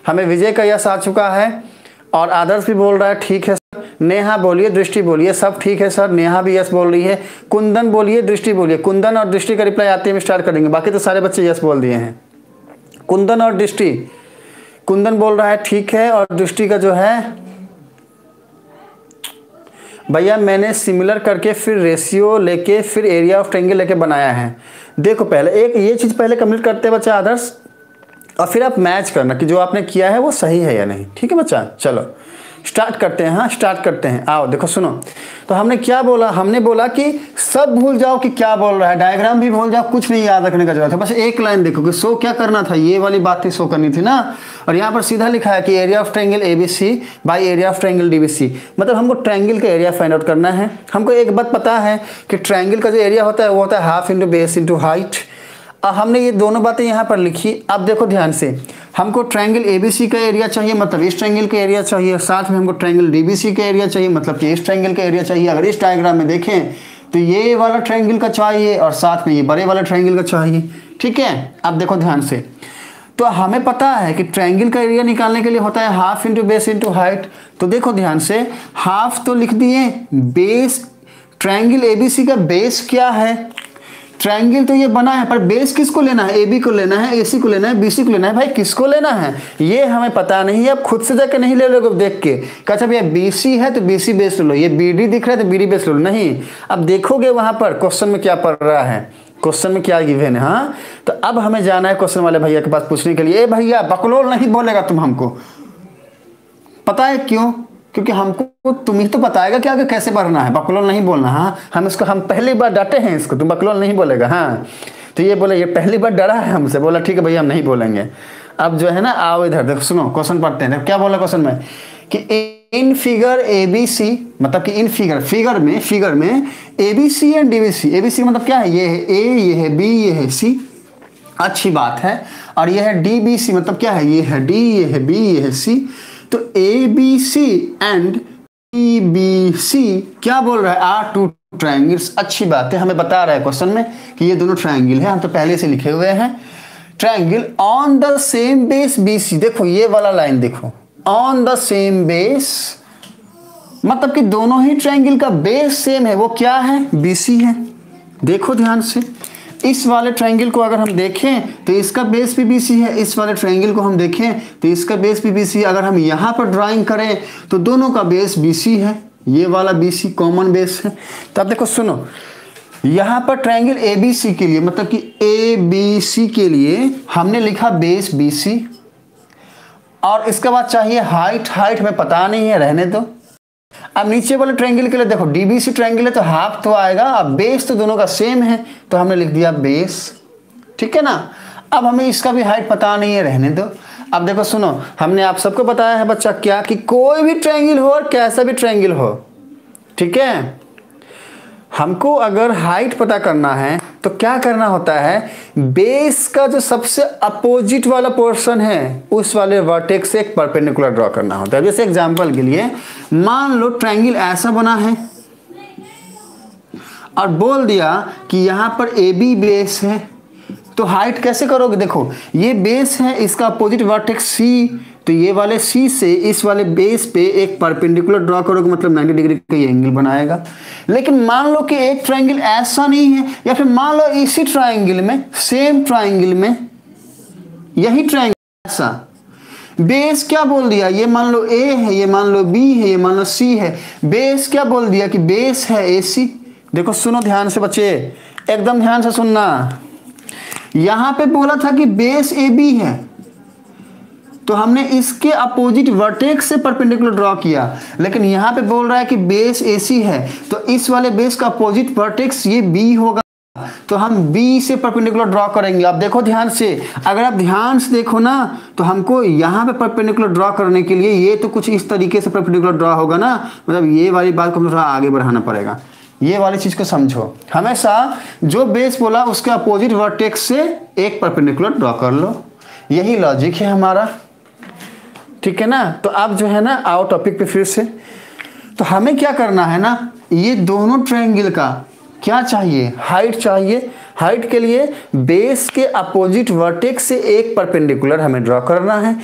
हमें विजय का यश आ चुका है और आदर्श भी बोल रहा है ठीक है सर। नेहा बोलिए, दृष्टि बोलिए, सब ठीक है सर। नेहा भी यस बोल रही है। कुंदन बोलिए, दृष्टि बोलिए। कुंदन और दृष्टि का रिप्लाई आते ही स्टार्ट कर देंगे, बाकी तो सारे बच्चे यस बोल दिए हैं। कुंदन और दृष्टि, कुंदन बोल रहा है ठीक है और दृष्टि का जो है भैया मैंने सिमिलर करके फिर रेशियो लेके फिर एरिया ऑफ ट्रायंगल लेके बनाया है। देखो पहले एक ये चीज़ पहले कंप्लीट करते हैं बच्चा आदर्श, और फिर आप मैच करना कि जो आपने किया है वो सही है या नहीं। ठीक है बच्चा, चलो स्टार्ट करते हैं। हाँ स्टार्ट करते हैं। आओ देखो सुनो, तो हमने क्या बोला, हमने बोला कि सब भूल जाओ कि क्या बोल रहा है, डायग्राम भी भूल जाओ, कुछ नहीं याद रखने का जरूरत है। बस एक लाइन देखो कि शो क्या करना था, ये वाली बात ही शो करनी थी ना। और यहाँ पर सीधा लिखा है कि area of triangle ABC by area of triangle DBC, मतलब हमको ट्रायंगल का एरिया फाइंड आउट करना है। हमको एक बात पता है कि ट्रायंगल का जो एरिया होता है वो होता है half into base into height. हमने ये दोनों बातें यहाँ पर लिखी। अब देखो ध्यान से, हमको ट्रायंगल ABC का एरिया चाहिए, मतलब इस ट्रायंगल का एरिया चाहिए, साथ में हमको ट्रायंगल DBC का एरिया चाहिए, मतलब कि इस ट्रायंगल का एरिया चाहिए। अगर इस डायग्राम में देखें तो ये वाला ट्रायंगल का चाहिए और साथ में ये बड़े वाला ट्रायंगल का चाहिए। ठीक है, अब देखो ध्यान से, तो हमें पता है कि ट्रायंगल का एरिया निकालने के लिए होता है half into base into height. तो देखो ध्यान से, हाफ तो लिख दिए, बेस ट्रायंगल ABC का बेस क्या है, ट्रायंगल तो ये बना है, पर बेस किसको लेना है, AB को लेना है, AC को लेना है, BC को लेना है। भाई किसको लेना है ये हमें पता नहीं है, आप खुद से जाके नहीं ले लोगे देख के। अच्छा भैया BC है तो BC बेस ले लो, ये BD दिख रहा है तो BD बेस ले लो, नहीं। अब देखोगे वहां पर क्वेश्चन में क्या पढ़ रहा है, क्वेश्चन में क्या गिवन है। हाँ तो अब हमें जाना है क्वेश्चन वाले भैया के पास पूछने के लिए। ए भैया बकलोल नहीं बोलेगा तुम, हमको पता है क्यों, क्योंकि हमको तुम ही तो बताएगा कि आगे कैसे पढ़ना है, बकलोल नहीं बोलना। हाँ हम पहली बार डांटे हैं इसको, तुम बकलोल नहीं बोलेगा। हाँ तो ये बोले, ये पहली बार डरा है हमसे, बोला ठीक है भैया हम नहीं बोलेंगे। अब जो है ना, आओ इधर देखो, सुनो क्वेश्चन पढ़ते हैं। क्या बोला क्वेश्चन में कि इन फिगर ABC, मतलब कि इन फिगर में ABC एंड DBC, ABC मतलब क्या है, ये है A, ये है B, ये है C, अच्छी बात है। और ये है DBC मतलब क्या है, ये है D, ये है B, ये है C। तो ABC एंड DBC क्या बोल रहा है, आर टू ट्रायंगल्स। अच्छी बात है, हमें बता रहा है क्वेश्चन में कि ये दोनों ट्रायंगल है, हम तो पहले से लिखे हुए हैं। Triangle on the same base BC, देखो ये वाला लाइन देखो, ऑन द सेम बेस मतलब कि दोनों ही ट्रायंगल का बेस सेम है, वो क्या है, BC है। देखो ध्यान से, इस वाले ट्रायंगल को अगर हम देखें तो इसका बेस भी BC है, इस वाले ट्रायंगल को हम देखें तो इसका बेस भी BC है। अगर हम यहाँ पर ड्राइंग करें तो दोनों का बेस BC है, ये वाला BC कॉमन बेस है। तो अब देखो सुनो, यहाँ पर ट्रायंगल ABC के लिए, मतलब कि ABC के लिए हमने लिखा बेस BC, और इसके बाद चाहिए हाइट में पता नहीं है, रहने दो। अब नीचे वाले ट्रायंगल के लिए देखो, DBC ट्रायंगल है तो हाफ तो आएगा, अब बेस तो दोनों का सेम है तो हमने लिख दिया बेस। ठीक है ना, अब हमें इसका भी हाइट पता नहीं है, रहने दो। अब देखो सुनो, हमने आप सबको बताया है बच्चा क्या, कि कोई भी ट्रायंगल हो और कैसा भी ट्रायंगल हो, ठीक है, हमको अगर हाइट पता करना है तो क्या करना होता है, बेस का जो सबसे अपोजिट वाला पोर्शन है उस वाले वर्टेक्स से एक परपेंडिकुलर ड्रॉ करना होता है। जैसे एग्जांपल के लिए मान लो ट्रायंगल ऐसा बना है और बोल दिया कि यहां पर AB बेस है, तो हाइट कैसे करोगे, देखो ये बेस है, इसका अपोजिट वर्टेक्स C, तो ये वाले C से इस वाले बेस पे एक परपेंडिकुलर ड्रॉ करोगे, मतलब 90 डिग्री का ये एंगल बनाएगा। लेकिन मान लो कि एक ट्रायंगल ऐसा नहीं है, या फिर मान लो इसी ट्रायंगल में, सेम ट्रायंगल में यही ट्रायंगल ऐसा, बेस क्या बोल दिया, ये मान लो A है, ये मान लो B है, ये मान लो C है, बेस क्या बोल दिया कि बेस है AC। देखो सुनो ध्यान से बच्चे, एकदम ध्यान से सुनना, यहां पे बोला था कि बेस AB है तो हमने इसके अपोजिट वर्टेक्स से परपेंडिकुलर ड्रॉ किया, लेकिन यहां पे बोल रहा है कि बेस AC है तो इस वाले बेस का अपोजिट वर्टेक्स ये B होगा, तो हम B से परपेंडिकुलर ड्रॉ करेंगे। अब देखो ध्यान से, अगर आप ध्यान से देखो ना तो हमको यहाँ पे परपेंडिकुलर ड्रॉ करने के लिए ये तो कुछ इस तरीके से परपेंडिकुलर ड्रॉ होगा ना, मतलब ये वाली बात को थोड़ा आगे बढ़ाना पड़ेगा, ये वाली चीज को समझो। हमेशा जो बेस बोला उसके अपोजिट वर्टेक्स से एक परपेंडिकुलर ड्रॉ कर लो, यही लॉजिक है हमारा। ठीक है ना, तो अब जो है ना, आओ टॉपिक पे फिर से। तो हमें क्या करना है ना, ये दोनों ट्रायंगल का क्या चाहिए, हाइट चाहिए। हाइट के लिए बेस के अपोजिट वर्टेक्स से एक परपेंडिकुलर हमें ड्रॉ करना है।